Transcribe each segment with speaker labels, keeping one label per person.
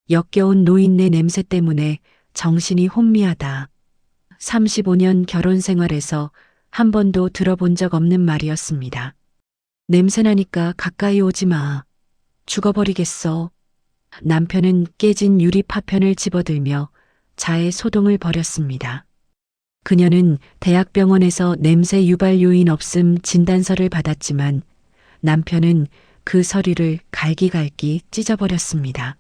Speaker 1: 역겨운 노인네 냄새 때문에 정신이 혼미하다. 35년 결혼 생활에서 한 번도 들어본 적 없는 말이었습니다. 냄새나니까 가까이 오지 마. 죽어버리겠어. 남편은 깨진 유리 파편을 집어들며 자해 소동을 벌였습니다. 그녀는 대학병원에서 냄새 유발 요인 없음 진단서를 받았지만 남편은 그 서류를 갈기갈기 찢어버렸습니다.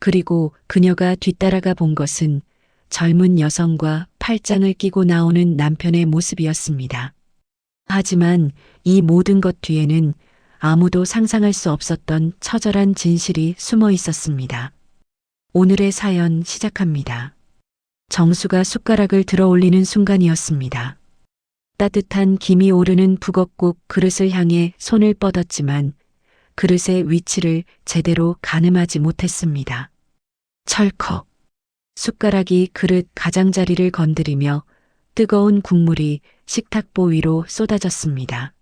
Speaker 1: 그리고 그녀가 뒤따라가 본 것은 젊은 여성과 팔짱을 끼고 나오는 남편의 모습이었습니다. 하지만 이 모든 것 뒤에는 아무도 상상할 수 없었던 처절한 진실이 숨어 있었습니다. 오늘의 사연 시작합니다. 정수가 숟가락을 들어 올리는 순간이었습니다. 따뜻한 김이 오르는 북엇국 그릇을 향해 손을 뻗었지만 그릇의 위치를 제대로 가늠하지 못했습니다. 철컥. 숟가락이 그릇 가장자리를 건드리며 뜨거운 국물이 식탁보 위로 쏟아졌습니다.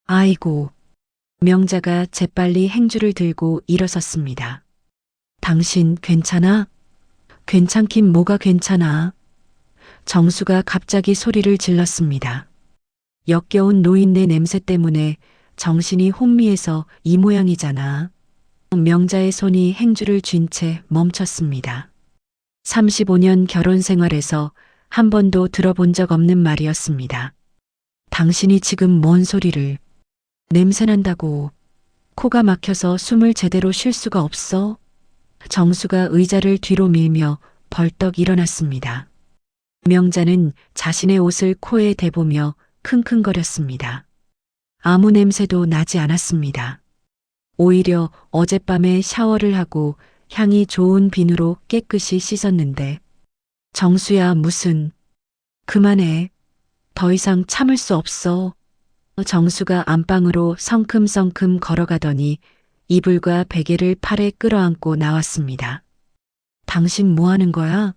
Speaker 1: 아이고. 명자가 재빨리 행주를 들고 일어섰습니다. 당신 괜찮아? 괜찮긴 뭐가 괜찮아? 정수가 갑자기 소리를 질렀습니다. 역겨운 노인네 냄새 때문에 정신이 혼미해서 이 모양이잖아. 명자의 손이 행주를 쥔 채 멈췄습니다. 35년 결혼 생활에서 한 번도 들어본 적 없는 말이었습니다. 당신이 지금 뭔 소리를. 냄새난다고. 코가 막혀서 숨을 제대로 쉴 수가 없어. 정수가 의자를 뒤로 밀며 벌떡 일어났습니다. 명자는 자신의 옷을 코에 대보며 킁킁거렸습니다. 아무 냄새도 나지 않았습니다. 오히려 어젯밤에 샤워를 하고 향이 좋은 비누로 깨끗이 씻었는데. 정수야 무슨. 그만해. 더 이상 참을 수 없어. 정수가 안방으로 성큼성큼 걸어가더니 이불과 베개를 팔에 끌어안고 나왔습니다. 당신 뭐 하는 거야?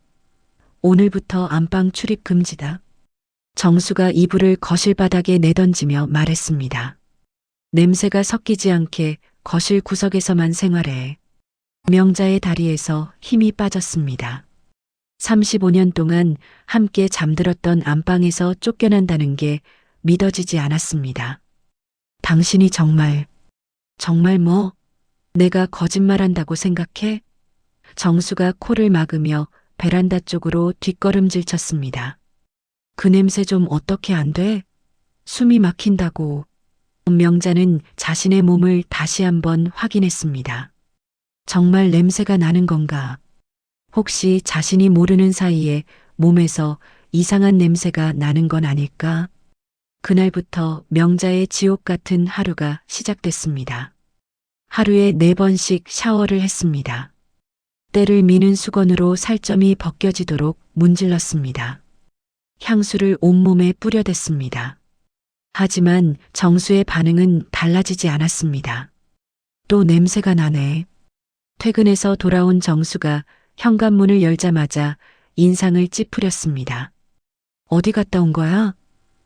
Speaker 1: 오늘부터 안방 출입 금지다. 정수가 이불을 거실 바닥에 내던지며 말했습니다. 냄새가 섞이지 않게 거실 구석에서만 생활해. 명자의 다리에서 힘이 빠졌습니다. 35년 동안 함께 잠들었던 안방에서 쫓겨난다는 게 믿어지지 않았습니다. 당신이 정말 뭐? 내가 거짓말한다고 생각해? 정수가 코를 막으며 베란다 쪽으로 뒷걸음질 쳤습니다. 그 냄새 좀 어떻게 안 돼? 숨이 막힌다고. 명자는 자신의 몸을 다시 한번 확인했습니다. 정말 냄새가 나는 건가? 혹시 자신이 모르는 사이에 몸에서 이상한 냄새가 나는 건 아닐까? 그날부터 명자의 지옥 같은 하루가 시작됐습니다. 하루에 4번씩 샤워를 했습니다. 때를 미는 수건으로 살점이 벗겨지도록 문질렀습니다. 향수를 온몸에 뿌려댔습니다. 하지만 정수의 반응은 달라지지 않았습니다. 또 냄새가 나네. 퇴근해서 돌아온 정수가 현관문을 열자마자 인상을 찌푸렸습니다. 어디 갔다 온 거야?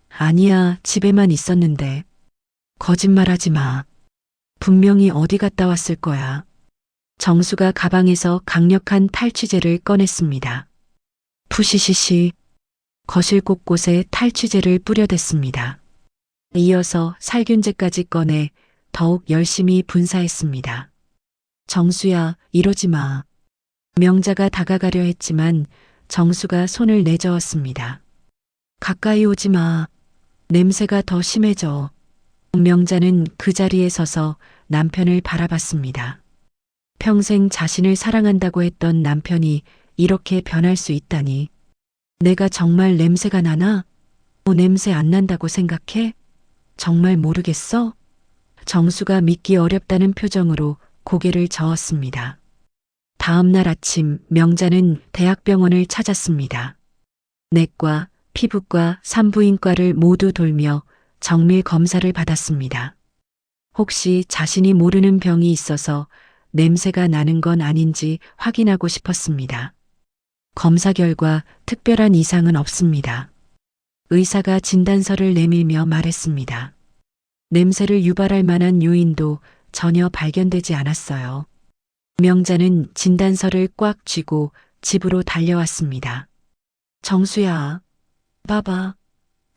Speaker 1: 아니야, 집에만 있었는데. 거짓말하지 마. 분명히 어디 갔다 왔을 거야. 정수가 가방에서 강력한 탈취제를 꺼냈습니다. 푸시시시. 거실 곳곳에 탈취제를 뿌려댔습니다. 이어서 살균제까지 꺼내 더욱 열심히 분사했습니다. 정수야, 이러지 마. 명자가 다가가려 했지만 정수가 손을 내저었습니다. 가까이 오지 마. 냄새가 더 심해져. 명자는 그 자리에 서서 남편을 바라봤습니다. 평생 자신을 사랑한다고 했던 남편이 이렇게 변할 수 있다니. 내가 정말 냄새가 나나? 냄새 안 난다고 생각해? 정말 모르겠어? 정수가 믿기 어렵다는 표정으로 고개를 저었습니다. 다음 날 아침 명자는 대학병원을 찾았습니다. 내과, 피부과, 산부인과를 모두 돌며 정밀 검사를 받았습니다. 혹시 자신이 모르는 병이 있어서 냄새가 나는 건 아닌지 확인하고 싶었습니다. 검사 결과 특별한 이상은 없습니다. 의사가 진단서를 내밀며 말했습니다. 냄새를 유발할 만한 요인도 전혀 발견되지 않았어요. 명자는 진단서를 꽉 쥐고 집으로 달려왔습니다. 정수야, 봐봐.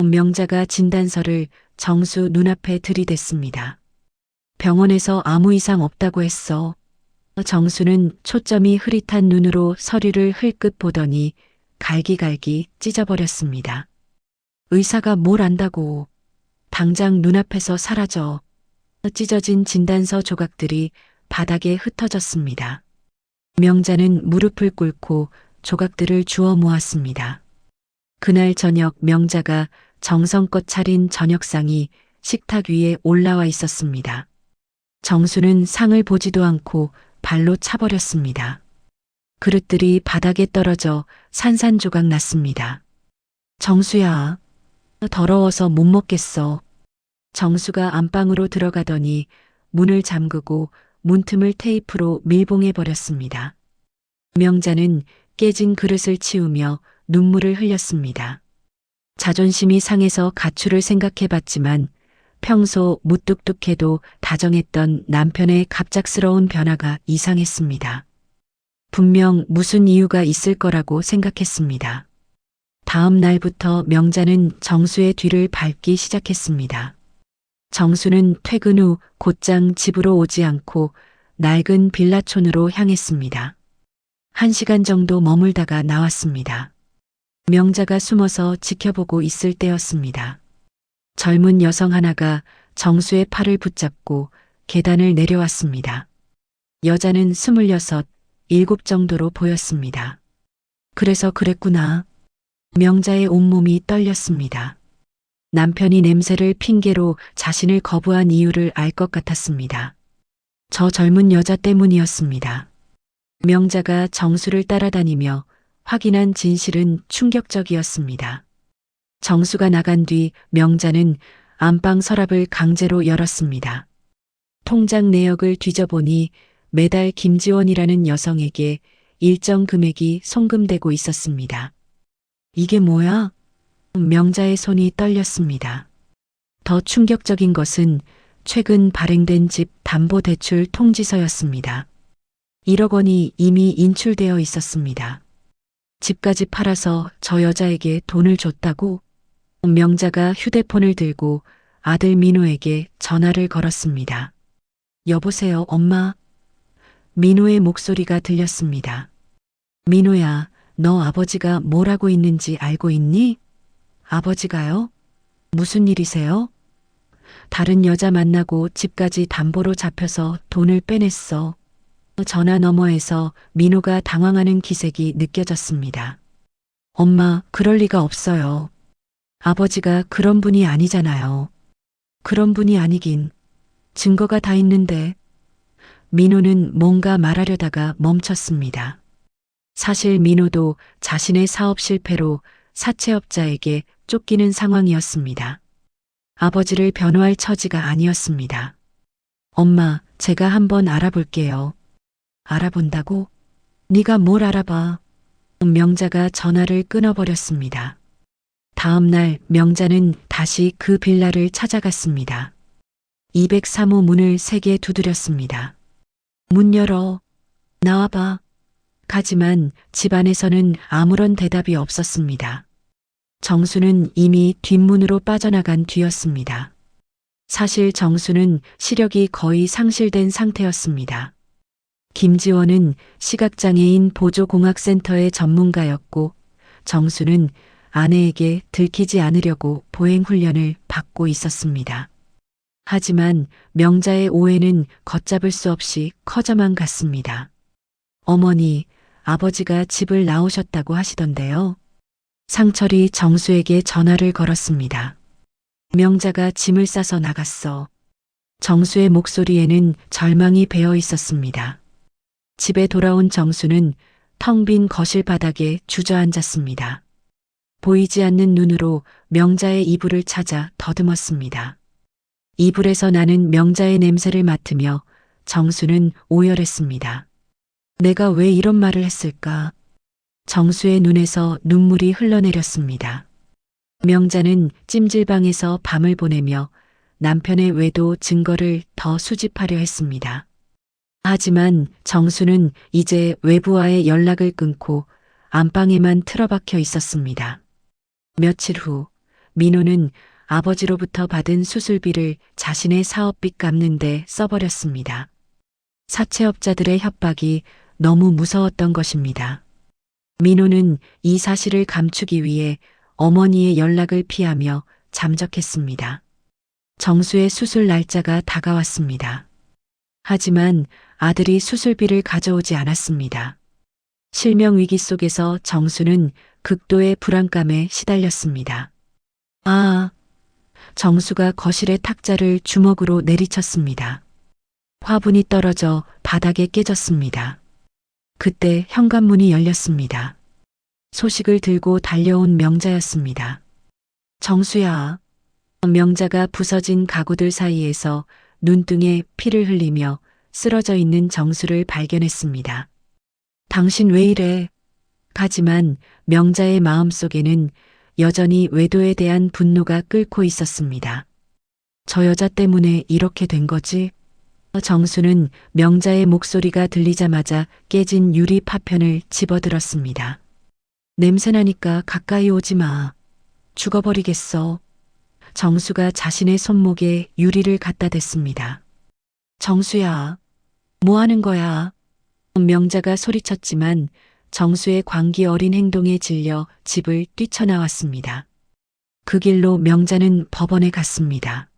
Speaker 1: 명자가 진단서를 정수 눈앞에 들이댔습니다. 병원에서 아무 이상 없다고 했어. 정수는 초점이 흐릿한 눈으로 서류를 흘끗 보더니 갈기갈기 찢어버렸습니다. 의사가 뭘 안다고. 당장 눈앞에서 사라져. 찢어진 진단서 조각들이 바닥에 흩어졌습니다. 명자는 무릎을 꿇고 조각들을 주워 모았습니다. 그날 저녁 명자가 정성껏 차린 저녁상이 식탁 위에 올라와 있었습니다. 정수는 상을 보지도 않고 발로 차버렸습니다. 그릇들이 바닥에 떨어져 산산조각 났습니다. 정수야, 더러워서 못 먹겠어. 정수가 안방으로 들어가더니 문을 잠그고 문틈을 테이프로 밀봉해 버렸습니다. 명자는 깨진 그릇을 치우며 눈물을 흘렸습니다. 자존심이 상해서 가출을 생각해 봤지만 평소 무뚝뚝해도 다정했던 남편의 갑작스러운 변화가 이상했습니다. 분명 무슨 이유가 있을 거라고 생각했습니다. 다음 날부터 명자는 정수의 뒤를 밟기 시작했습니다. 정수는 퇴근 후 곧장 집으로 오지 않고 낡은 빌라촌으로 향했습니다. 1시간 정도 머물다가 나왔습니다. 명자가 숨어서 지켜보고 있을 때였습니다. 젊은 여성 하나가 정수의 팔을 붙잡고 계단을 내려왔습니다. 여자는 26, 7 정도로 보였습니다. 그래서 그랬구나. 명자의 온몸이 떨렸습니다. 남편이 냄새를 핑계로 자신을 거부한 이유를 알 것 같았습니다. 저 젊은 여자 때문이었습니다. 명자가 정수를 따라다니며 확인한 진실은 충격적이었습니다. 정수가 나간 뒤 명자는 안방 서랍을 강제로 열었습니다. 통장 내역을 뒤져보니 매달 김지원이라는 여성에게 일정 금액이 송금되고 있었습니다. 이게 뭐야? 명자의 손이 떨렸습니다. 더 충격적인 것은 최근 발행된 집 담보대출 통지서였습니다. 1억 원이 이미 인출되어 있었습니다. 집까지 팔아서 저 여자에게 돈을 줬다고? 명자가 휴대폰을 들고 아들 민호에게 전화를 걸었습니다. 여보세요, 엄마. 민호의 목소리가 들렸습니다. 민호야, 너 아버지가 뭘 하고 있는지 알고 있니? 아버지가요? 무슨 일이세요? 다른 여자 만나고 집까지 담보로 잡혀서 돈을 빼냈어. 전화 너머에서 민호가 당황하는 기색이 느껴졌습니다. 엄마, 그럴 리가 없어요. 아버지가 그런 분이 아니잖아요. 그런 분이 아니긴. 증거가 다 있는데. 민호는 뭔가 말하려다가 멈췄습니다. 사실 민호도 자신의 사업 실패로 사채업자에게 쫓기는 상황이었습니다. 아버지를 변호할 처지가 아니었습니다. 엄마, 제가 한번 알아볼게요. 알아본다고? 네가 뭘 알아봐. 명자가 전화를 끊어버렸습니다. 다음 날 명자는 다시 그 빌라를 찾아갔습니다. 203호 문을 3개 두드렸습니다. 문 열어. 나와봐. 하지만 집 안에서는 아무런 대답이 없었습니다. 정수는 이미 뒷문으로 빠져나간 뒤였습니다. 사실 정수는 시력이 거의 상실된 상태였습니다. 김지원은 시각장애인 보조공학센터의 전문가였고 정수는 아내에게 들키지 않으려고 보행훈련을 받고 있었습니다. 하지만 명자의 오해는 걷잡을 수 없이 커져만 갔습니다. 어머니, 아버지가 집을 나오셨다고 하시던데요. 상철이 정수에게 전화를 걸었습니다. 명자가 짐을 싸서 나갔어. 정수의 목소리에는 절망이 배어 있었습니다. 집에 돌아온 정수는 텅 빈 거실 바닥에 주저앉았습니다. 보이지 않는 눈으로 명자의 이불을 찾아 더듬었습니다. 이불에서 나는 명자의 냄새를 맡으며 정수는 오열했습니다. 내가 왜 이런 말을 했을까? 정수의 눈에서 눈물이 흘러내렸습니다. 명자는 찜질방에서 밤을 보내며 남편의 외도 증거를 더 수집하려 했습니다. 하지만 정수는 이제 외부와의 연락을 끊고 안방에만 틀어박혀 있었습니다. 며칠 후 민호는 아버지로부터 받은 수술비를 자신의 사업비 갚는데 써버렸습니다. 사채업자들의 협박이 너무 무서웠던 것입니다. 민호는 이 사실을 감추기 위해 어머니의 연락을 피하며 잠적했습니다. 정수의 수술 날짜가 다가왔습니다. 하지만 아들이 수술비를 가져오지 않았습니다. 실명 위기 속에서 정수는 극도의 불안감에 시달렸습니다. 정수가 거실의 탁자를 주먹으로 내리쳤습니다. 화분이 떨어져 바닥에 깨졌습니다. 그때 현관문이 열렸습니다. 소식을 들고 달려온 명자였습니다. 정수야. 명자가 부서진 가구들 사이에서 눈등에 피를 흘리며 쓰러져 있는 정수를 발견했습니다. 당신 왜 이래? 하지만 명자의 마음속에는 여전히 외도에 대한 분노가 끓고 있었습니다. 저 여자 때문에 이렇게 된 거지? 정수는 명자의 목소리가 들리자마자 깨진 유리 파편을 집어들었습니다. 냄새나니까 가까이 오지 마. 죽어버리겠어. 정수가 자신의 손목에 유리를 갖다 댔습니다. 정수야, 뭐 하는 거야? 명자가 소리쳤지만 정수의 광기 어린 행동에 질려 집을 뛰쳐나왔습니다. 그 길로 명자는 법원에 갔습니다.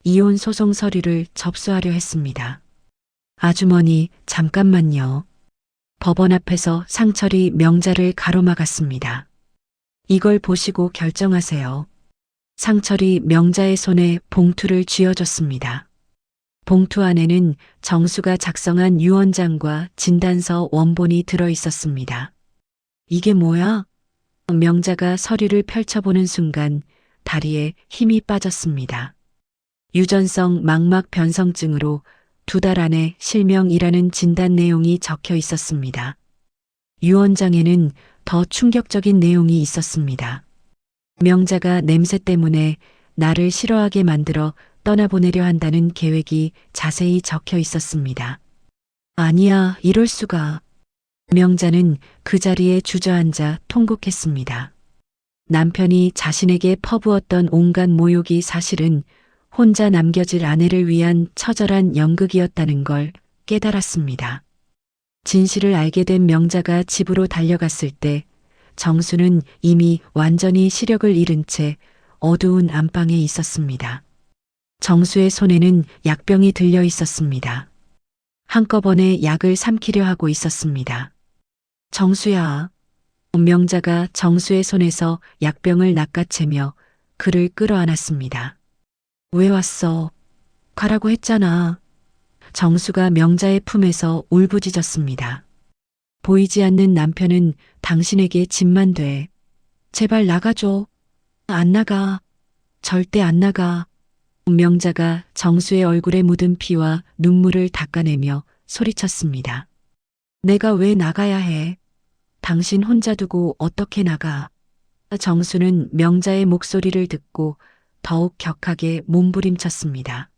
Speaker 1: 이혼 소송 서류를 접수하려 했습니다. 아주머니, 잠깐만요. 법원 앞에서 상철이 명자를 가로막았습니다. 이걸 보시고 결정하세요. 상철이 명자의 손에 봉투를 쥐어줬습니다. 봉투 안에는 정수가 작성한 유언장과 진단서 원본이 들어 있었습니다. 이게 뭐야? 명자가 서류를 펼쳐보는 순간 다리에 힘이 빠졌습니다. 유전성 망막 변성증으로 2달 안에 실명이라는 진단 내용이 적혀 있었습니다. 유언장에는 더 충격적인 내용이 있었습니다. 명자가 냄새 때문에 나를 싫어하게 만들어 떠나보내려 한다는 계획이 자세히 적혀 있었습니다. 아니야, 이럴 수가. 명자는 그 자리에 주저앉아 통곡했습니다. 남편이 자신에게 퍼부었던 온갖 모욕이 사실은 혼자 남겨질 아내를 위한 처절한 연극이었다는 걸 깨달았습니다. 진실을 알게 된 명자가 집으로 달려갔을 때 정수는 이미 완전히 시력을 잃은 채 어두운 안방에 있었습니다. 정수의 손에는 약병이 들려 있었습니다. 한꺼번에 약을 삼키려 하고 있었습니다. 정수야. 명자가 정수의 손에서 약병을 낚아채며 그를 끌어안았습니다. 왜 왔어? 가라고 했잖아. 정수가 명자의 품에서 울부짖었습니다. 보이지 않는 남편은 당신에게 짐만 돼. 제발 나가줘. 안 나가. 절대 안 나가. 명자가 정수의 얼굴에 묻은 피와 눈물을 닦아내며 소리쳤습니다. 내가 왜 나가야 해? 당신 혼자 두고 어떻게 나가? 정수는 명자의 목소리를 듣고 더욱 격하게 몸부림쳤습니다.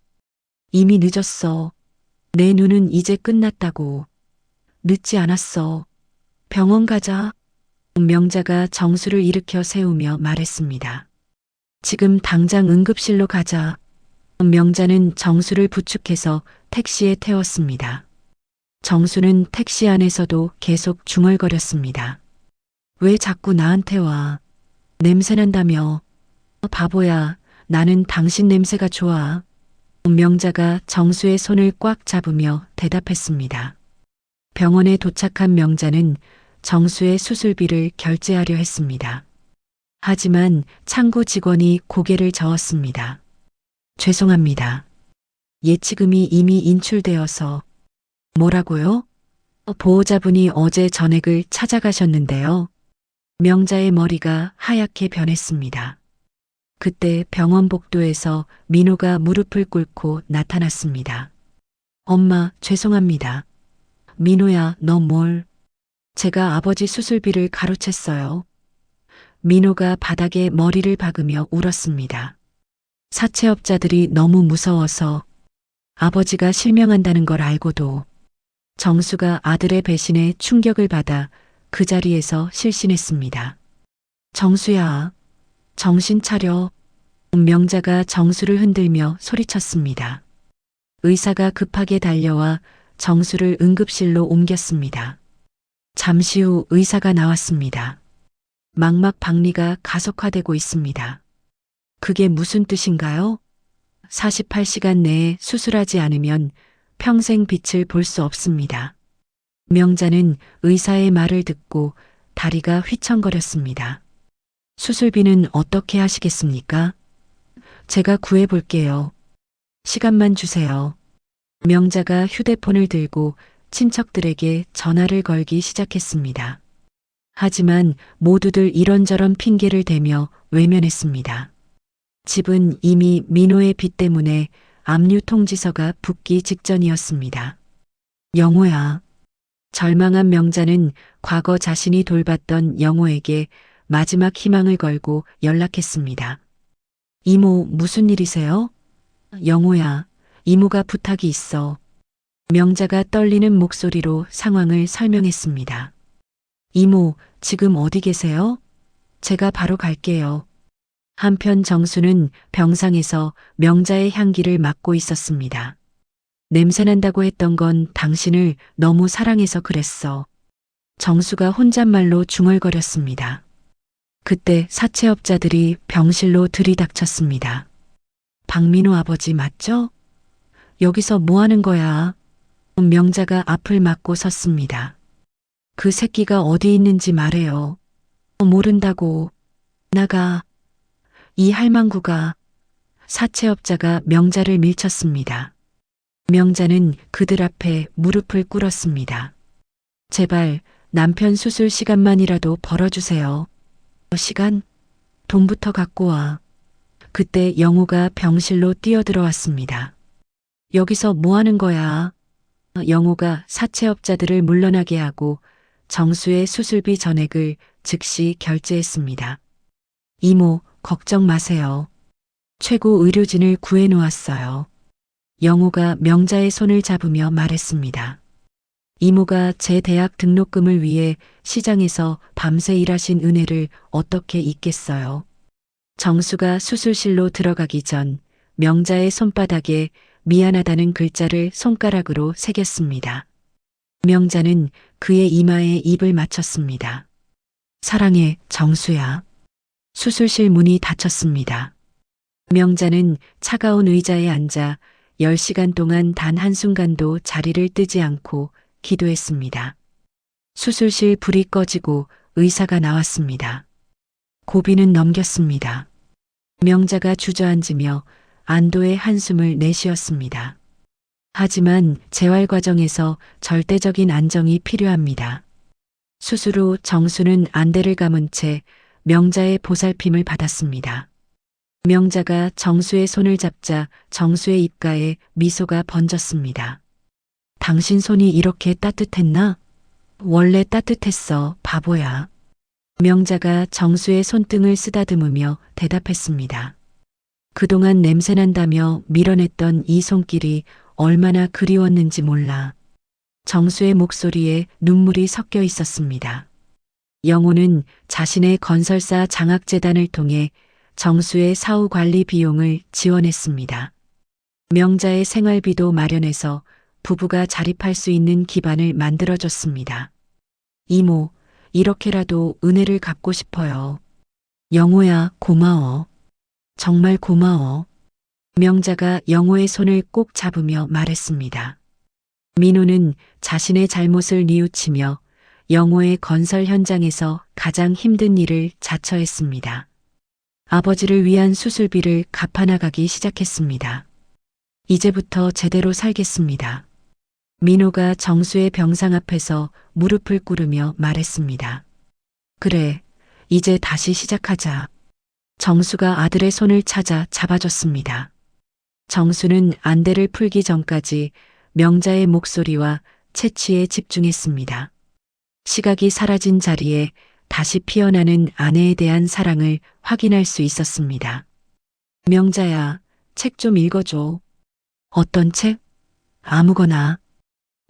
Speaker 1: 이미 늦었어. 내 눈은 이제 끝났다고. 늦지 않았어. 병원 가자. 명자가 정수를 일으켜 세우며 말했습니다. 지금 당장 응급실로 가자. 명자는 정수를 부축해서 택시에 태웠습니다. 정수는 택시 안에서도 계속 중얼거렸습니다. 왜 자꾸 나한테 와? 냄새난다며. 바보야, 나는 당신 냄새가 좋아. 명자가 정수의 손을 꽉 잡으며 대답했습니다. 병원에 도착한 명자는 정수의 수술비를 결제하려 했습니다. 하지만 창구 직원이 고개를 저었습니다. 죄송합니다. 예치금이 이미 인출되어서. 뭐라고요? 보호자분이 어제 전액을 찾아가셨는데요. 명자의 머리가 하얗게 변했습니다. 그때 병원 복도에서 민호가 무릎을 꿇고 나타났습니다. 엄마, 죄송합니다. 민호야, 너 뭘? 제가 아버지 수술비를 가로챘어요. 민호가 바닥에 머리를 박으며 울었습니다. 사채업자들이 너무 무서워서 아버지가 실명한다는 걸 알고도 정수가 아들의 배신에 충격을 받아 그 자리에서 실신했습니다. 정수야, 정신 차려. 명자가 정수를 흔들며 소리쳤습니다. 의사가 급하게 달려와 정수를 응급실로 옮겼습니다. 잠시 후 의사가 나왔습니다. 망막 박리가 가속화되고 있습니다. 그게 무슨 뜻인가요? 48시간 내에 수술하지 않으면 평생 빛을 볼 수 없습니다. 명자는 의사의 말을 듣고 다리가 휘청거렸습니다. 수술비는 어떻게 하시겠습니까? 제가 구해볼게요. 시간만 주세요. 명자가 휴대폰을 들고 친척들에게 전화를 걸기 시작했습니다. 하지만 모두들 이런저런 핑계를 대며 외면했습니다. 집은 이미 민호의 빚 때문에 압류 통지서가 붙기 직전이었습니다. 영호야. 절망한 명자는 과거 자신이 돌봤던 영호에게 마지막 희망을 걸고 연락했습니다. 이모, 무슨 일이세요? 영호야, 이모가 부탁이 있어. 명자가 떨리는 목소리로 상황을 설명했습니다. 이모, 지금 어디 계세요? 제가 바로 갈게요. 한편 정수는 병상에서 명자의 향기를 맡고 있었습니다. 냄새난다고 했던 건 당신을 너무 사랑해서 그랬어. 정수가 혼잣말로 중얼거렸습니다. 그때 사채업자들이 병실로 들이닥쳤습니다. 박민호 아버지 맞죠? 여기서 뭐 하는 거야? 명자가 앞을 막고 섰습니다. 그 새끼가 어디 있는지 말해요. 모른다고. 나가. 이 할망구가. 사채업자가 명자를 밀쳤습니다. 명자는 그들 앞에 무릎을 꿇었습니다. 제발 남편 수술 시간만이라도 벌어주세요. 시간? 돈부터 갖고 와. 그때 영호가 병실로 뛰어들어왔습니다. 여기서 뭐 하는 거야? 영호가 사채업자들을 물러나게 하고 정수의 수술비 전액을 즉시 결제했습니다. 이모, 걱정 마세요. 최고 의료진을 구해놓았어요. 영호가 명자의 손을 잡으며 말했습니다. 이모가 제 대학 등록금을 위해 시장에서 밤새 일하신 은혜를 어떻게 잊겠어요. 정수가 수술실로 들어가기 전 명자의 손바닥에 미안하다는 글자를 손가락으로 새겼습니다. 명자는 그의 이마에 입을 맞췄습니다. 사랑해, 정수야. 수술실 문이 닫혔습니다. 명자는 차가운 의자에 앉아 10시간 동안 단 한순간도 자리를 뜨지 않고 기도했습니다. 수술실 불이 꺼지고 의사가 나왔습니다. 고비는 넘겼습니다. 명자가 주저앉으며 안도의 한숨을 내쉬었습니다. 하지만 재활 과정에서 절대적인 안정이 필요합니다. 수술 후 정수는 안대를 감은 채 명자의 보살핌을 받았습니다. 명자가 정수의 손을 잡자 정수의 입가에 미소가 번졌습니다. 당신 손이 이렇게 따뜻했나? 원래 따뜻했어, 바보야. 명자가 정수의 손등을 쓰다듬으며 대답했습니다. 그동안 냄새난다며 밀어냈던 이 손길이 얼마나 그리웠는지 몰라. 정수의 목소리에 눈물이 섞여 있었습니다. 영호는 자신의 건설사 장학재단을 통해 정수의 사후 관리 비용을 지원했습니다. 명자의 생활비도 마련해서 부부가 자립할 수 있는 기반을 만들어줬습니다. 이모, 이렇게라도 은혜를 갚고 싶어요. 영호야, 고마워. 정말 고마워. 명자가 영호의 손을 꼭 잡으며 말했습니다. 민호는 자신의 잘못을 뉘우치며 영호의 건설 현장에서 가장 힘든 일을 자처했습니다. 아버지를 위한 수술비를 갚아나가기 시작했습니다. 이제부터 제대로 살겠습니다. 민호가 정수의 병상 앞에서 무릎을 꿇으며 말했습니다. 그래, 이제 다시 시작하자. 정수가 아들의 손을 찾아 잡아줬습니다. 정수는 안대를 풀기 전까지 명자의 목소리와 채취에 집중했습니다. 시각이 사라진 자리에 다시 피어나는 아내에 대한 사랑을 확인할 수 있었습니다. 명자야, 책 좀 읽어줘. 어떤 책? 아무거나.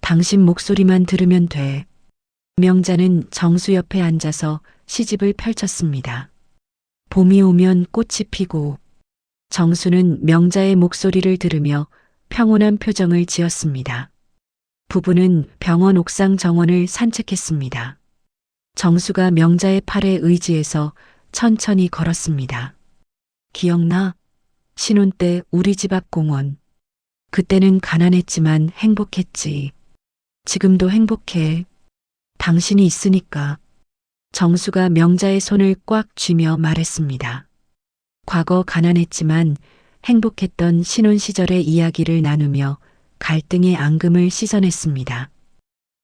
Speaker 1: 당신 목소리만 들으면 돼. 명자는 정수 옆에 앉아서 시집을 펼쳤습니다. 봄이 오면 꽃이 피고 정수는 명자의 목소리를 들으며 평온한 표정을 지었습니다. 부부는 병원 옥상 정원을 산책했습니다. 정수가 명자의 팔에 의지해서 천천히 걸었습니다. 기억나? 신혼 때 우리 집 앞 공원. 그때는 가난했지만 행복했지. 지금도 행복해. 당신이 있으니까. 정수가 명자의 손을 꽉 쥐며 말했습니다. 과거 가난했지만 행복했던 신혼 시절의 이야기를 나누며 갈등의 앙금을 씻어냈습니다.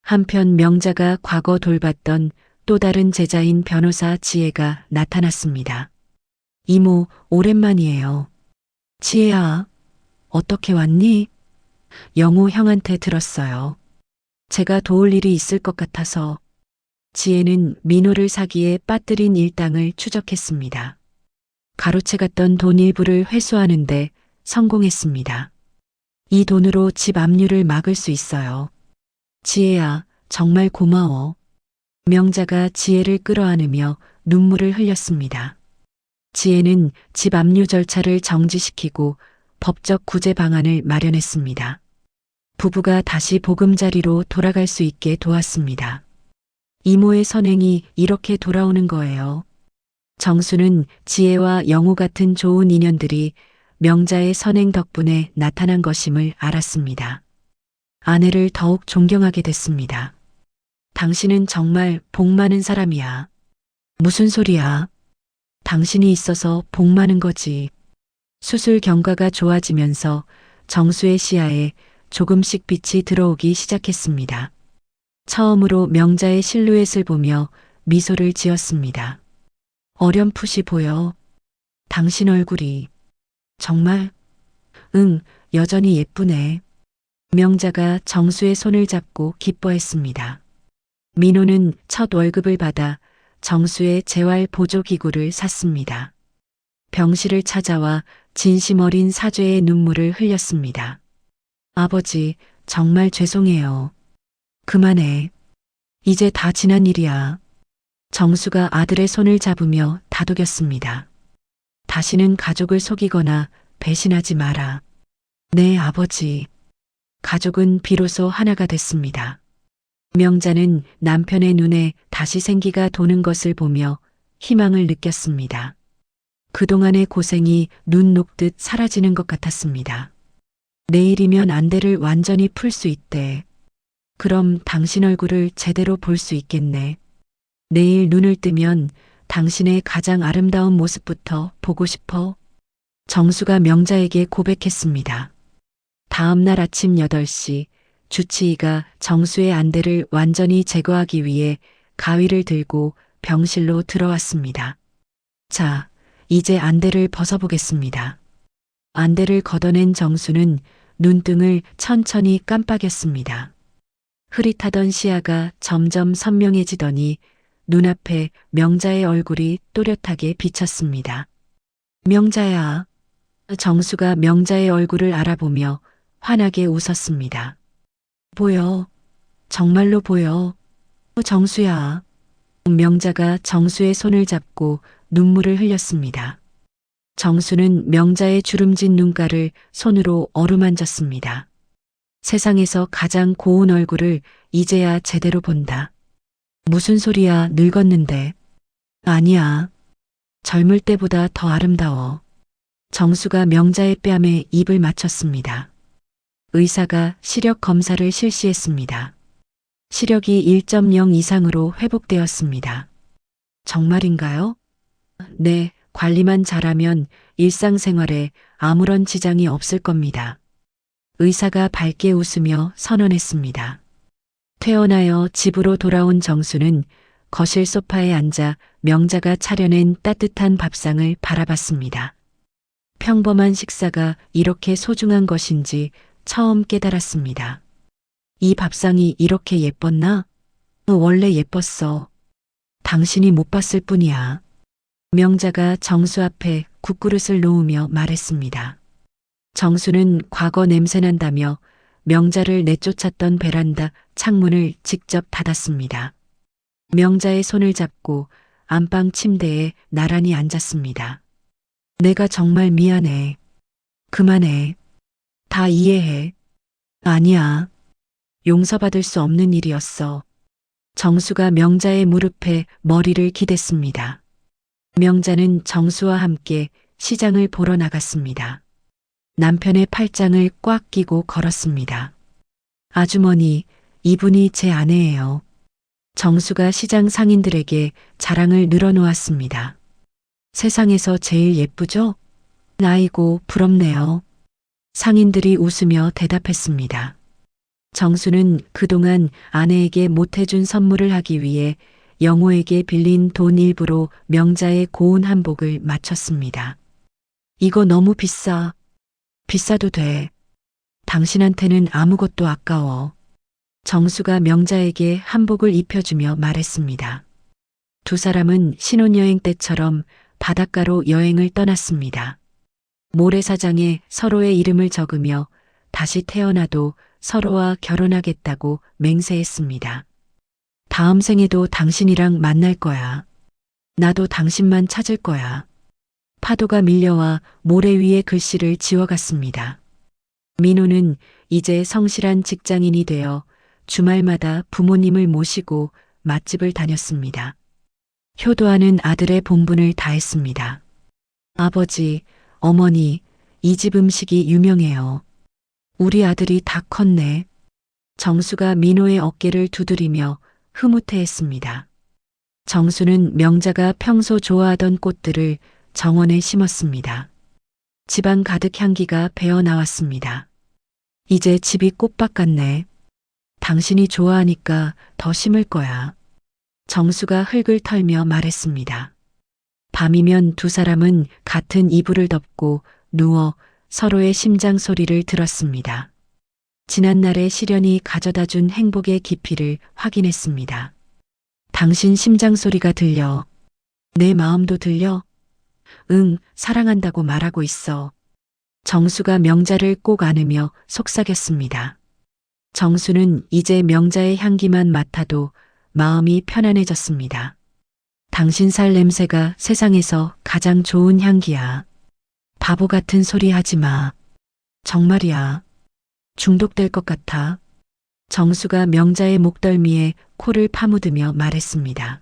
Speaker 1: 한편 명자가 과거 돌봤던 또 다른 제자인 변호사 지혜가 나타났습니다. 이모, 오랜만이에요. 지혜야, 어떻게 왔니? 영호 형한테 들었어요. 제가 도울 일이 있을 것 같아서. 지혜는 민호를 사기에 빠뜨린 일당을 추적했습니다. 가로채 갔던 돈 일부를 회수하는데 성공했습니다. 이 돈으로 집 압류를 막을 수 있어요. 지혜야, 정말 고마워. 명자가 지혜를 끌어안으며 눈물을 흘렸습니다. 지혜는 집 압류 절차를 정지시키고 법적 구제 방안을 마련했습니다. 부부가 다시 보금자리로 돌아갈 수 있게 도왔습니다. 이모의 선행이 이렇게 돌아오는 거예요. 정수는 지혜와 영호 같은 좋은 인연들이 명자의 선행 덕분에 나타난 것임을 알았습니다. 아내를 더욱 존경하게 됐습니다. 당신은 정말 복 많은 사람이야. 무슨 소리야? 당신이 있어서 복 많은 거지. 수술 경과가 좋아지면서 정수의 시야에 조금씩 빛이 들어오기 시작했습니다. 처음으로 명자의 실루엣을 보며 미소를 지었습니다. 어렴풋이 보여. 당신 얼굴이. 정말? 응, 여전히 예쁘네. 명자가 정수의 손을 잡고 기뻐했습니다. 민호는 첫 월급을 받아 정수의 재활 보조기구를 샀습니다. 병실을 찾아와 진심 어린 사죄의 눈물을 흘렸습니다. 아버지, 정말 죄송해요. 그만해. 이제 다 지난 일이야. 정수가 아들의 손을 잡으며 다독였습니다. 다시는 가족을 속이거나 배신하지 마라. 네, 아버지. 가족은 비로소 하나가 됐습니다. 명자는 남편의 눈에 다시 생기가 도는 것을 보며 희망을 느꼈습니다. 그동안의 고생이 눈 녹듯 사라지는 것 같았습니다. 내일이면 안대를 완전히 풀 수 있대. 그럼 당신 얼굴을 제대로 볼 수 있겠네. 내일 눈을 뜨면 당신의 가장 아름다운 모습부터 보고 싶어. 정수가 명자에게 고백했습니다. 다음 날 아침 8시 주치의가 정수의 안대를 완전히 제거하기 위해 가위를 들고 병실로 들어왔습니다. 자, 이제 안대를 벗어보겠습니다. 안대를 걷어낸 정수는 눈등을 천천히 깜빡였습니다. 흐릿하던 시야가 점점 선명해지더니 눈앞에 명자의 얼굴이 또렷하게 비쳤습니다. 명자야. 정수가 명자의 얼굴을 알아보며 환하게 웃었습니다. 보여. 정말로 보여. 정수야. 명자가 정수의 손을 잡고 눈물을 흘렸습니다. 정수는 명자의 주름진 눈가를 손으로 어루만졌습니다. 세상에서 가장 고운 얼굴을 이제야 제대로 본다. 무슨 소리야, 늙었는데. 아니야. 젊을 때보다 더 아름다워. 정수가 명자의 뺨에 입을 맞췄습니다. 의사가 시력 검사를 실시했습니다. 시력이 1.0 이상으로 회복되었습니다. 정말인가요? 네, 관리만 잘하면 일상생활에 아무런 지장이 없을 겁니다. 의사가 밝게 웃으며 선언했습니다. 퇴원하여 집으로 돌아온 정수는 거실 소파에 앉아 명자가 차려낸 따뜻한 밥상을 바라봤습니다. 평범한 식사가 이렇게 소중한 것인지 처음 깨달았습니다. 이 밥상이 이렇게 예뻤나? 원래 예뻤어. 당신이 못 봤을 뿐이야. 명자가 정수 앞에 국그릇을 놓으며 말했습니다. 정수는 과거 냄새난다며 명자를 내쫓았던 베란다 창문을 직접 닫았습니다. 명자의 손을 잡고 안방 침대에 나란히 앉았습니다. 내가 정말 미안해. 그만해. 다 이해해. 아니야. 용서받을 수 없는 일이었어. 정수가 명자의 무릎에 머리를 기댔습니다. 명자는 정수와 함께 시장을 보러 나갔습니다. 남편의 팔짱을 꽉 끼고 걸었습니다. 아주머니, 이분이 제 아내예요. 정수가 시장 상인들에게 자랑을 늘어놓았습니다. 세상에서 제일 예쁘죠? 아이고, 부럽네요. 상인들이 웃으며 대답했습니다. 정수는 그동안 아내에게 못해준 선물을 하기 위해 영호에게 빌린 돈 일부로 명자의 고운 한복을 맞췄습니다. 이거 너무 비싸. 비싸도 돼. 당신한테는 아무것도 아까워. 정수가 명자에게 한복을 입혀주며 말했습니다. 두 사람은 신혼여행 때처럼 바닷가로 여행을 떠났습니다. 모래사장에 서로의 이름을 적으며 다시 태어나도 서로와 결혼하겠다고 맹세했습니다. 다음 생에도 당신이랑 만날 거야. 나도 당신만 찾을 거야. 파도가 밀려와 모래 위에 글씨를 지워갔습니다. 민호는 이제 성실한 직장인이 되어 주말마다 부모님을 모시고 맛집을 다녔습니다. 효도하는 아들의 본분을 다했습니다. 아버지, 어머니, 이 집 음식이 유명해요. 우리 아들이 다 컸네. 정수가 민호의 어깨를 두드리며 흐뭇해했습니다. 정수는 명자가 평소 좋아하던 꽃들을 정원에 심었습니다. 집안 가득 향기가 배어 나왔습니다. 이제 집이 꽃밭 같네. 당신이 좋아하니까 더 심을 거야. 정수가 흙을 털며 말했습니다. 밤이면 두 사람은 같은 이불을 덮고 누워 서로의 심장 소리를 들었습니다. 지난날의 시련이 가져다 준 행복의 깊이를 확인했습니다. 당신 심장 소리가 들려. 내 마음도 들려? 응, 사랑한다고 말하고 있어. 정수가 명자를 꼭 안으며 속삭였습니다. 정수는 이제 명자의 향기만 맡아도 마음이 편안해졌습니다. 당신 살 냄새가 세상에서 가장 좋은 향기야. 바보 같은 소리 하지 마. 정말이야. 중독될 것 같아. 정수가 명자의 목덜미에 코를 파묻으며 말했습니다.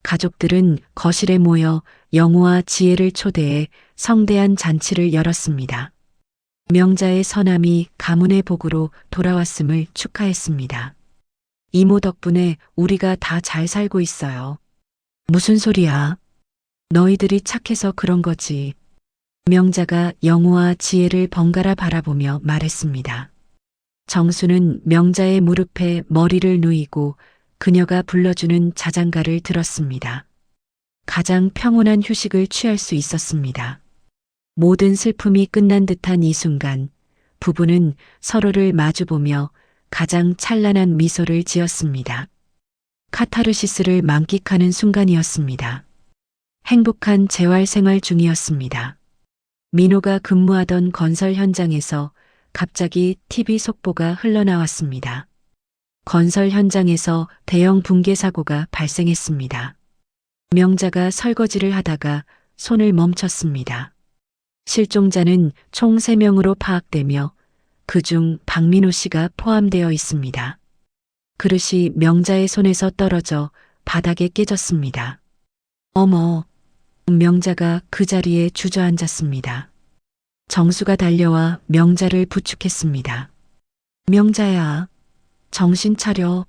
Speaker 1: 가족들은 거실에 모여 영호와 지혜를 초대해 성대한 잔치를 열었습니다. 명자의 서남이 가문의 복으로 돌아왔음을 축하했습니다. 이모 덕분에 우리가 다 잘 살고 있어요. 무슨 소리야? 너희들이 착해서 그런 거지. 명자가 영호와 지혜를 번갈아 바라보며 말했습니다. 정수는 명자의 무릎에 머리를 누이고 그녀가 불러주는 자장가를 들었습니다. 가장 평온한 휴식을 취할 수 있었습니다. 모든 슬픔이 끝난 듯한 이 순간, 부부는 서로를 마주보며 가장 찬란한 미소를 지었습니다. 카타르시스를 만끽하는 순간이었습니다. 행복한 재활 생활 중이었습니다. 민호가 근무하던 건설 현장에서 갑자기 TV 속보가 흘러나왔습니다. 건설 현장에서 대형 붕괴 사고가 발생했습니다. 명자가 설거지를 하다가 손을 멈췄습니다. 실종자는 총 3명으로 파악되며 그중 박민호 씨가 포함되어 있습니다. 그릇이 명자의 손에서 떨어져 바닥에 깨졌습니다. 어머, 명자가 그 자리에 주저앉았습니다. 정수가 달려와 명자를 부축했습니다. 명자야, 정신 차려.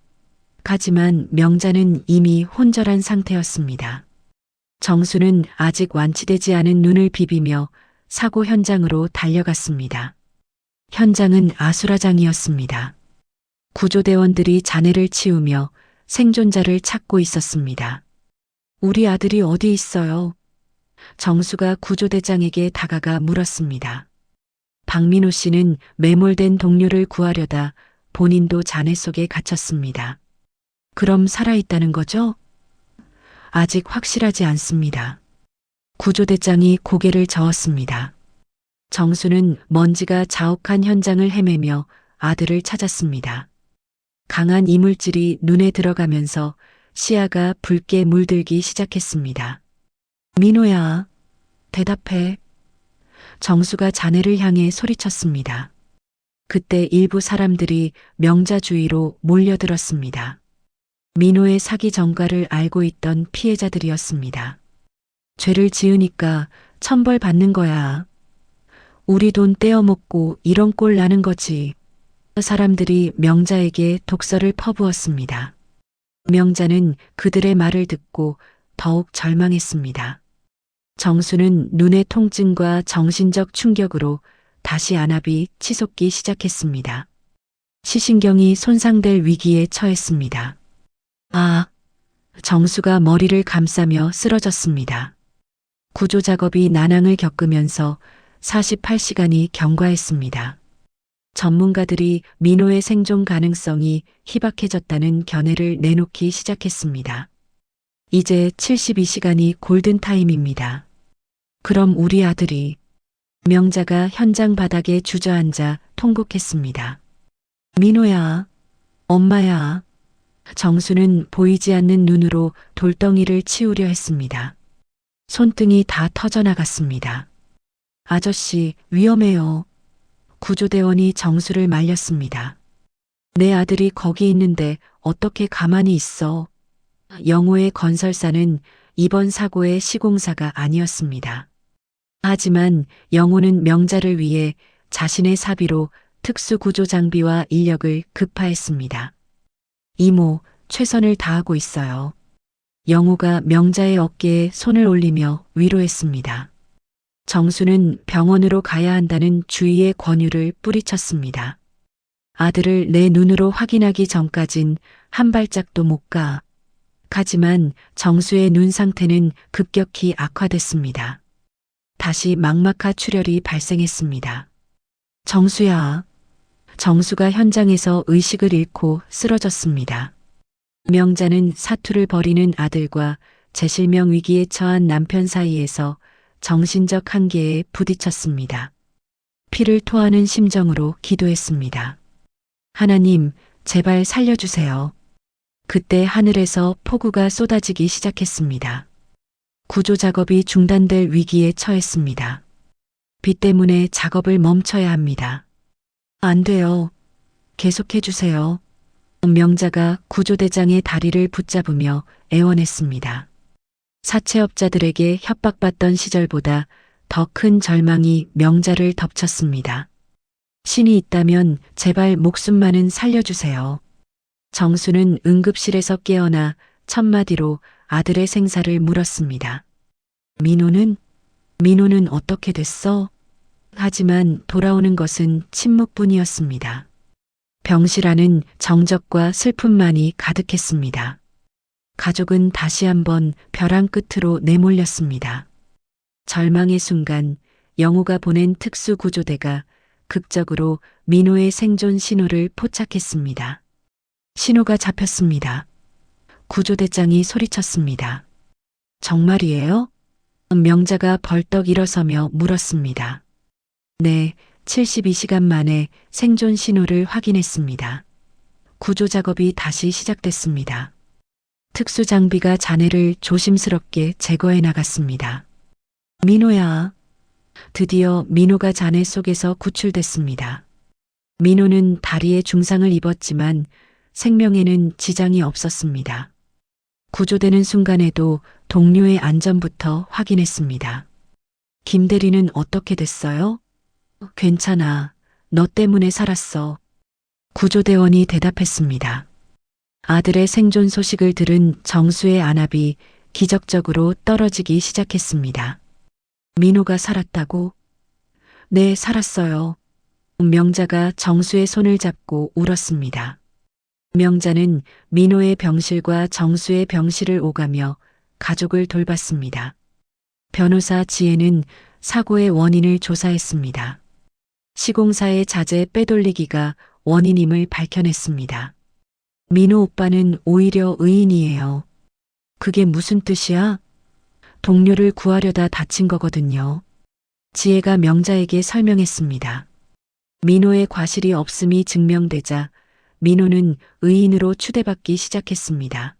Speaker 1: 하지만 명자는 이미 혼절한 상태였습니다. 정수는 아직 완치되지 않은 눈을 비비며 사고 현장으로 달려갔습니다. 현장은 아수라장이었습니다. 구조대원들이 잔해를 치우며 생존자를 찾고 있었습니다. 우리 아들이 어디 있어요? 정수가 구조대장에게 다가가 물었습니다. 박민호 씨는 매몰된 동료를 구하려다 본인도 잔해 속에 갇혔습니다. 그럼 살아있다는 거죠? 아직 확실하지 않습니다. 구조대장이 고개를 저었습니다. 정수는 먼지가 자욱한 현장을 헤매며 아들을 찾았습니다. 강한 이물질이 눈에 들어가면서 시야가 붉게 물들기 시작했습니다. 민호야, 대답해. 정수가 자네를 향해 소리쳤습니다. 그때 일부 사람들이 명자 주위로 몰려들었습니다. 민호의 사기 전과를 알고 있던 피해자들이었습니다. 죄를 지으니까 천벌 받는 거야. 우리 돈 떼어먹고 이런 꼴 나는 거지. 사람들이 명자에게 독설을 퍼부었습니다. 명자는 그들의 말을 듣고 더욱 절망했습니다. 정수는 눈의 통증과 정신적 충격으로 다시 안압이 치솟기 시작했습니다. 시신경이 손상될 위기에 처했습니다. 아, 정수가 머리를 감싸며 쓰러졌습니다. 구조 작업이 난항을 겪으면서 48시간이 경과했습니다. 전문가들이 민호의 생존 가능성이 희박해졌다는 견해를 내놓기 시작했습니다. 이제 72시간이 골든타임입니다. 그럼 우리 아들이. 명자가 현장 바닥에 주저앉아 통곡했습니다. 민호야, 엄마야. 정수는 보이지 않는 눈으로 돌덩이를 치우려 했습니다. 손등이 다 터져나갔습니다. 아저씨, 위험해요. 구조대원이 정수를 말렸습니다. 내 아들이 거기 있는데 어떻게 가만히 있어? 영호의 건설사는 이번 사고의 시공사가 아니었습니다. 하지만 영호는 명자를 위해 자신의 사비로 특수구조 장비와 인력을 급파했습니다. 이모, 최선을 다하고 있어요. 영호가 명자의 어깨에 손을 올리며 위로했습니다. 정수는 병원으로 가야 한다는 주위의 권유를 뿌리쳤습니다. 아들을 내 눈으로 확인하기 전까진 한 발짝도 못 가. 하지만 정수의 눈 상태는 급격히 악화됐습니다. 다시 망막하 출혈이 발생했습니다. 정수야. 정수가 현장에서 의식을 잃고 쓰러졌습니다. 명자는 사투를 벌이는 아들과 재실명 위기에 처한 남편 사이에서 정신적 한계에 부딪혔습니다. 피를 토하는 심정으로 기도했습니다. 하나님, 제발 살려주세요. 그때 하늘에서 폭우가 쏟아지기 시작했습니다. 구조 작업이 중단될 위기에 처했습니다. 비 때문에 작업을 멈춰야 합니다. 안 돼요. 계속해 주세요. 명자가 구조대장의 다리를 붙잡으며 애원했습니다. 사채업자들에게 협박받던 시절보다 더 큰 절망이 명자를 덮쳤습니다. 신이 있다면 제발 목숨만은 살려주세요. 정수는 응급실에서 깨어나 첫마디로 아들의 생사를 물었습니다. 민호는 어떻게 됐어? 하지만 돌아오는 것은 침묵뿐이었습니다. 병실 안은 정적과 슬픔만이 가득했습니다. 가족은 다시 한번 벼랑 끝으로 내몰렸습니다. 절망의 순간 영호가 보낸 특수구조대가 극적으로 민호의 생존 신호를 포착했습니다. 신호가 잡혔습니다. 구조대장이 소리쳤습니다. 정말이에요? 명자가 벌떡 일어서며 물었습니다. 네, 72시간 만에 생존 신호를 확인했습니다. 구조 작업이 다시 시작됐습니다. 특수 장비가 잔해를 조심스럽게 제거해 나갔습니다. 민호야. 드디어 민호가 잔해 속에서 구출됐습니다. 민호는 다리에 중상을 입었지만 생명에는 지장이 없었습니다. 구조되는 순간에도 동료의 안전부터 확인했습니다. 김 대리는 어떻게 됐어요? 괜찮아. 너 때문에 살았어. 구조대원이 대답했습니다. 아들의 생존 소식을 들은 정수의 안압이 기적적으로 떨어지기 시작했습니다. 민호가 살았다고? 네, 살았어요. 명자가 정수의 손을 잡고 울었습니다. 명자는 민호의 병실과 정수의 병실을 오가며 가족을 돌봤습니다. 변호사 지혜는 사고의 원인을 조사했습니다. 시공사의 자재 빼돌리기가 원인임을 밝혀냈습니다. 민호 오빠는 오히려 의인이에요. 그게 무슨 뜻이야? 동료를 구하려다 다친 거거든요. 지혜가 명자에게 설명했습니다. 민호의 과실이 없음이 증명되자 민호는 의인으로 추대받기 시작했습니다.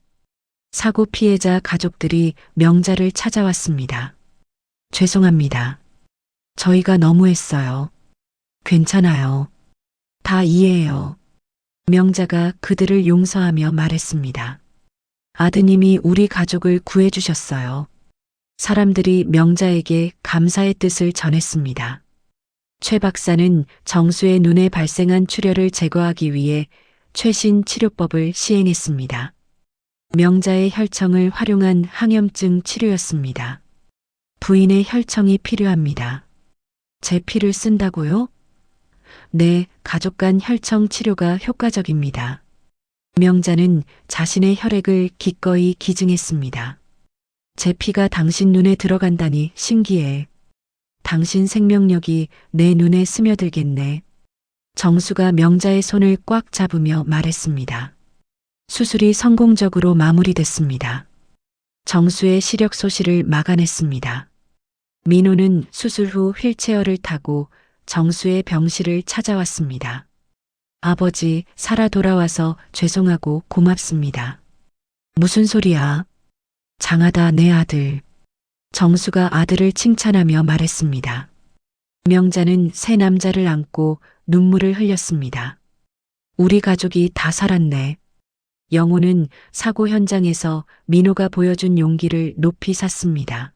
Speaker 1: 사고 피해자 가족들이 명자를 찾아왔습니다. 죄송합니다. 저희가 너무했어요. 괜찮아요. 다 이해해요. 명자가 그들을 용서하며 말했습니다. 아드님이 우리 가족을 구해주셨어요. 사람들이 명자에게 감사의 뜻을 전했습니다. 최 박사는 정수의 눈에 발생한 출혈을 제거하기 위해 최신 치료법을 시행했습니다. 명자의 혈청을 활용한 항염증 치료였습니다. 부인의 혈청이 필요합니다. 제 피를 쓴다고요? 네, 가족 간 혈청 치료가 효과적입니다. 명자는 자신의 혈액을 기꺼이 기증했습니다. 제 피가 당신 눈에 들어간다니 신기해. 당신 생명력이 내 눈에 스며들겠네. 정수가 명자의 손을 꽉 잡으며 말했습니다. 수술이 성공적으로 마무리됐습니다. 정수의 시력 소실을 막아냈습니다. 민호는 수술 후 휠체어를 타고 정수의 병실을 찾아왔습니다. 아버지, 살아 돌아와서 죄송하고 고맙습니다. 무슨 소리야? 장하다 내 아들. 정수가 아들을 칭찬하며 말했습니다. 명자는 새 남자를 안고 눈물을 흘렸습니다. 우리 가족이 다 살았네. 영호는 사고 현장에서 민호가 보여준 용기를 높이 샀습니다.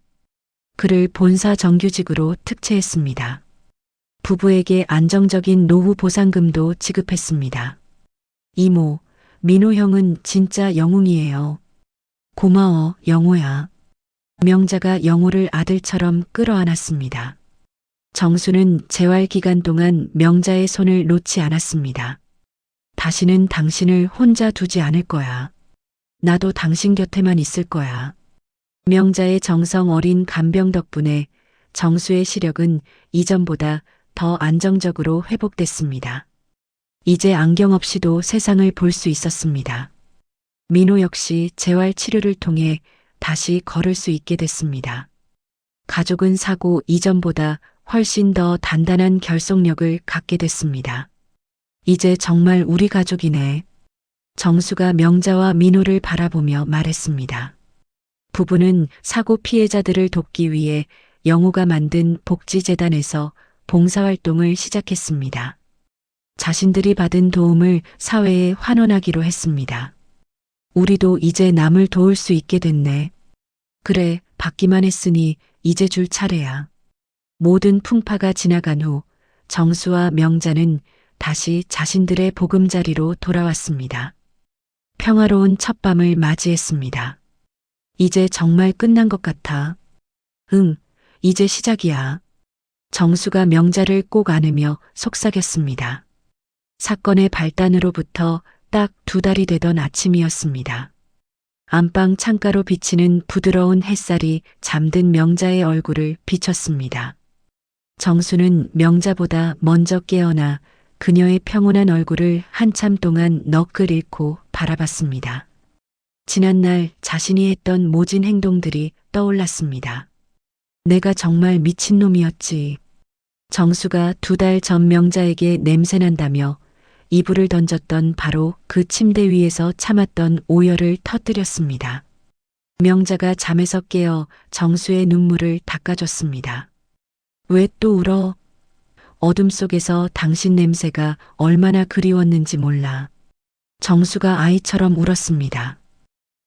Speaker 1: 그를 본사 정규직으로 특채했습니다. 부부에게 안정적인 노후 보상금도 지급했습니다. 이모, 민호 형은 진짜 영웅이에요. 고마워, 영호야. 명자가 영호를 아들처럼 끌어안았습니다. 정수는 재활 기간 동안 명자의 손을 놓지 않았습니다. 다시는 당신을 혼자 두지 않을 거야. 나도 당신 곁에만 있을 거야. 명자의 정성 어린 간병 덕분에 정수의 시력은 이전보다 더 안정적으로 회복됐습니다. 이제 안경 없이도 세상을 볼 수 있었습니다. 민호 역시 재활 치료를 통해 다시 걸을 수 있게 됐습니다. 가족은 사고 이전보다 훨씬 더 단단한 결속력을 갖게 됐습니다. 이제 정말 우리 가족이네. 정수가 명자와 민호를 바라보며 말했습니다. 부부는 사고 피해자들을 돕기 위해 영호가 만든 복지재단에서 봉사활동을 시작했습니다. 자신들이 받은 도움을 사회에 환원하기로 했습니다. 우리도 이제 남을 도울 수 있게 됐네. 그래, 받기만 했으니 이제 줄 차례야. 모든 풍파가 지나간 후 정수와 명자는 다시 자신들의 보금자리로 돌아왔습니다. 평화로운 첫밤을 맞이했습니다. 이제 정말 끝난 것 같아. 응, 이제 시작이야. 정수가 명자를 꼭 안으며 속삭였습니다. 사건의 발단으로부터 딱 2달이 되던 아침이었습니다. 안방 창가로 비치는 부드러운 햇살이 잠든 명자의 얼굴을 비췄습니다. 정수는 명자보다 먼저 깨어나 그녀의 평온한 얼굴을 한참 동안 넋을 잃고 바라봤습니다. 지난날 자신이 했던 모진 행동들이 떠올랐습니다. 내가 정말 미친놈이었지. 정수가 2달 전 명자에게 냄새난다며 이불을 던졌던 바로 그 침대 위에서 참았던 오열을 터뜨렸습니다. 명자가 잠에서 깨어 정수의 눈물을 닦아줬습니다. 왜 또 울어? 어둠 속에서 당신 냄새가 얼마나 그리웠는지 몰라. 정수가 아이처럼 울었습니다.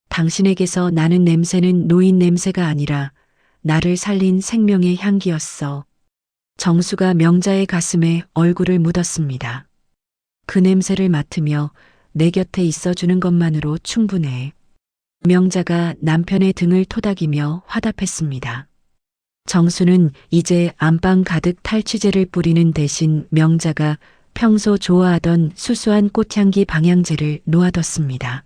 Speaker 1: 당신에게서 나는 냄새는 노인 냄새가 아니라 나를 살린 생명의 향기였어. 정수가 명자의 가슴에 얼굴을 묻었습니다. 그 냄새를 맡으며 내 곁에 있어주는 것만으로 충분해. 명자가 남편의 등을 토닥이며 화답했습니다. 정수는 이제 안방 가득 탈취제를 뿌리는 대신 명자가 평소 좋아하던 수수한 꽃향기 방향제를 놓아뒀습니다.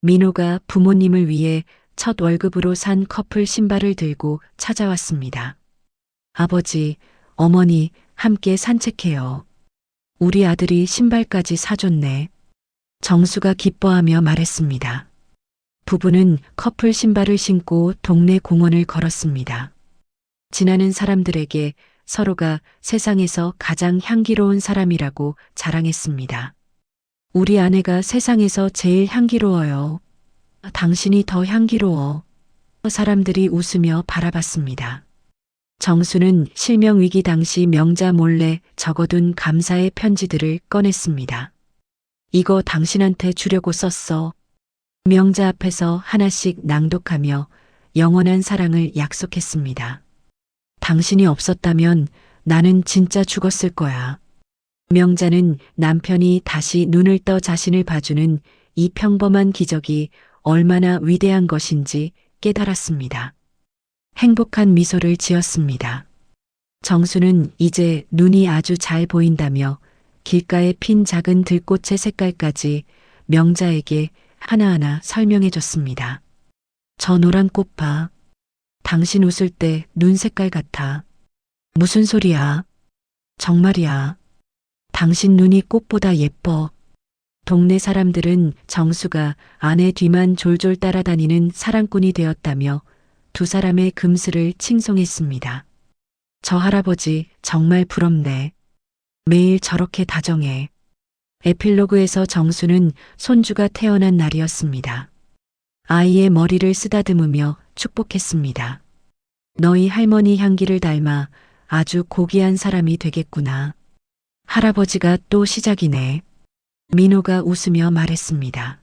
Speaker 1: 민호가 부모님을 위해 첫 월급으로 산 커플 신발을 들고 찾아왔습니다. 아버지, 어머니, 함께 산책해요. 우리 아들이 신발까지 사줬네. 정수가 기뻐하며 말했습니다. 부부는 커플 신발을 신고 동네 공원을 걸었습니다. 지나는 사람들에게 서로가 세상에서 가장 향기로운 사람이라고 자랑했습니다. 우리 아내가 세상에서 제일 향기로워요. 당신이 더 향기로워. 사람들이 웃으며 바라봤습니다. 정수는 실명위기 당시 명자 몰래 적어둔 감사의 편지들을 꺼냈습니다. 이거 당신한테 주려고 썼어. 명자 앞에서 하나씩 낭독하며 영원한 사랑을 약속했습니다. 당신이 없었다면 나는 진짜 죽었을 거야. 명자는 남편이 다시 눈을 떠 자신을 봐주는 이 평범한 기적이 얼마나 위대한 것인지 깨달았습니다. 행복한 미소를 지었습니다. 정수는 이제 눈이 아주 잘 보인다며 길가에 핀 작은 들꽃의 색깔까지 명자에게 하나하나 설명해 줬습니다. 저 노란 꽃 봐. 당신 웃을 때 눈 색깔 같아. 무슨 소리야? 정말이야. 당신 눈이 꽃보다 예뻐. 동네 사람들은 정수가 아내 뒤만 졸졸 따라다니는 사랑꾼이 되었다며 두 사람의 금슬을 칭송했습니다. 저 할아버지 정말 부럽네. 매일 저렇게 다정해. 에필로그에서 정수는 손주가 태어난 날이었습니다. 아이의 머리를 쓰다듬으며 축복했습니다. 너희 할머니 향기를 닮아 아주 고귀한 사람이 되겠구나. 할아버지가 또 시작이네. 민호가 웃으며 말했습니다.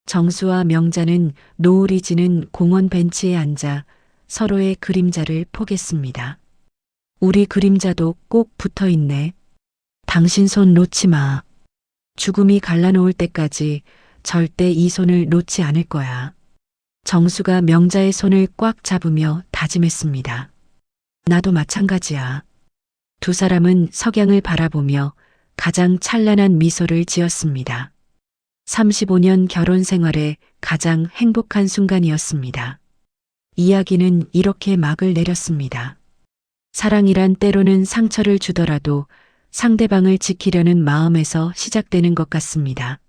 Speaker 1: 정수와 명자는 노을이 지는 공원 벤치에 앉아 서로의 그림자를 포겠습니다. 우리 그림자도 꼭 붙어 있네. 당신 손 놓지 마. 죽음이 갈라놓을 때까지 절대 이 손을 놓지 않을 거야. 정수가 명자의 손을 꽉 잡으며 다짐했습니다. 나도 마찬가지야. 두 사람은 석양을 바라보며 가장 찬란한 미소를 지었습니다. 35년 결혼 생활의 가장 행복한 순간이었습니다. 이야기는 이렇게 막을 내렸습니다. 사랑이란 때로는 상처를 주더라도 상대방을 지키려는 마음에서 시작되는 것 같습니다.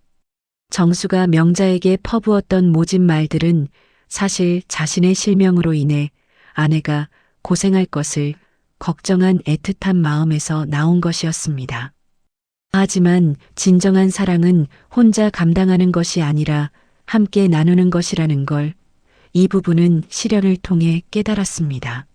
Speaker 1: 정수가 명자에게 퍼부었던 모진 말들은 사실 자신의 실명으로 인해 아내가 고생할 것을 걱정한 애틋한 마음에서 나온 것이었습니다. 하지만 진정한 사랑은 혼자 감당하는 것이 아니라 함께 나누는 것이라는 걸 이 부부는 시련을 통해 깨달았습니다.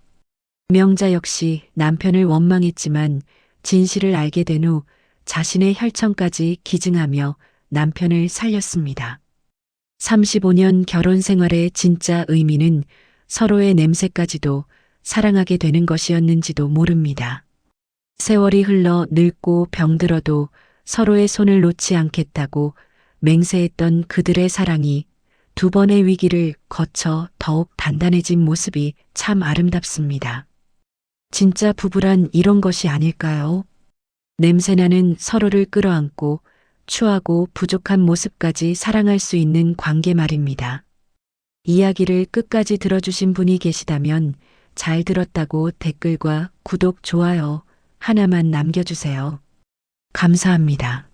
Speaker 1: 명자 역시 남편을 원망했지만 진실을 알게 된 후 자신의 혈청까지 기증하며 남편을 살렸습니다. 35년 결혼 생활의 진짜 의미는 서로의 냄새까지도 사랑하게 되는 것이었는지도 모릅니다. 세월이 흘러 늙고 병들어도 서로의 손을 놓지 않겠다고 맹세했던 그들의 사랑이 두 번의 위기를 거쳐 더욱 단단해진 모습이 참 아름답습니다. 진짜 부부란 이런 것이 아닐까요? 냄새나는 서로를 끌어안고 추하고 부족한 모습까지 사랑할 수 있는 관계 말입니다. 이야기를 끝까지 들어주신 분이 계시다면 잘 들었다고 댓글과 구독, 좋아요 하나만 남겨주세요. 감사합니다.